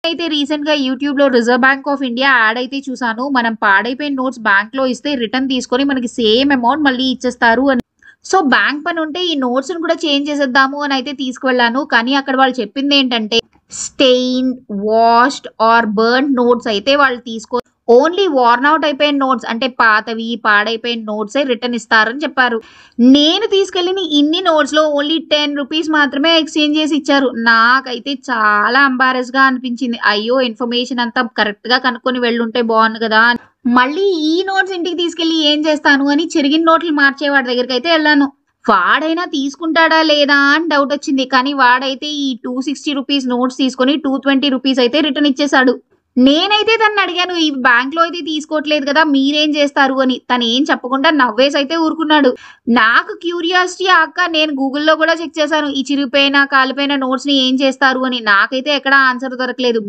అయితే రీసెంట్ గా యూట్యూబ్ లో reserve bank of India add అయితే చూసాను. మనం పాడైపోయిన నోట్స్ బ్యాంక్ లో ఇస్తే రిటర్న్ తీసుకొని మనకి సేమ్ అమౌంట్ మళ్ళీ ఇచ్చేస్తారు అని. సో బ్యాంక్ పని ఉంటే ఈ నోట్స్ ని కూడా చేంజ్ చేసేద్దాము అని అయితే తీసుకువెళ్ళాను. కానీ అక్కడ వాళ్ళు చెప్పింది ఏంటంటే stained, washed or burned notes అయితే వాళ్ళు తీసుకో, ఓన్లీ వార్న్ అవుట్ అయిపోయిన నోట్స్ అంటే పాతవి పాడైపోయిన నోట్సే రిటర్న్ ఇస్తారని చెప్పారు. నేను తీసుకెళ్ళిన ఇన్ని నోట్స్ లో ఓన్లీ 10 రూపీస్ మాత్రమే ఎక్స్చేంజ్ చేసి ఇచ్చారు. నాకైతే చాలా అంబారెస్ గా అనిపించింది. అయ్యో, ఇన్ఫర్మేషన్ అంతా కరెక్ట్ గా కనుక్కొని వెళ్ళుంటే బాగుంది కదా. మళ్ళీ ఈ నోట్స్ ఇంటికి తీసుకెళ్లి ఏం చేస్తాను అని చిరిగిన నోట్లు మార్చేవాడి దగ్గరికి అయితే వెళ్ళాను. వాడైనా తీసుకుంటాడా లేదా అని డౌట్ వచ్చింది. కానీ వాడైతే ఈ 260 రూపీస్ నోట్స్ తీసుకొని 220 రూపీస్ అయితే రిటర్న్ ఇచ్చేసాడు. నేనైతే తనని అడిగాను, ఈ బ్యాంక్ లో అయితే తీసుకోవట్లేదు కదా, మీరేం చేస్తారు అని. తను ఏం చెప్పకుండా నవ్వేసి అయితే ఊరుకున్నాడు. నాకు క్యూరియాసిటీ అక్క, నేను గూగుల్లో కూడా చెక్ చేశాను ఈ చిరిగిపోయిన కాలిపోయిన నోట్స్ ని ఏం చేస్తారు అని. నాకైతే ఎక్కడా ఆన్సర్ దొరకలేదు.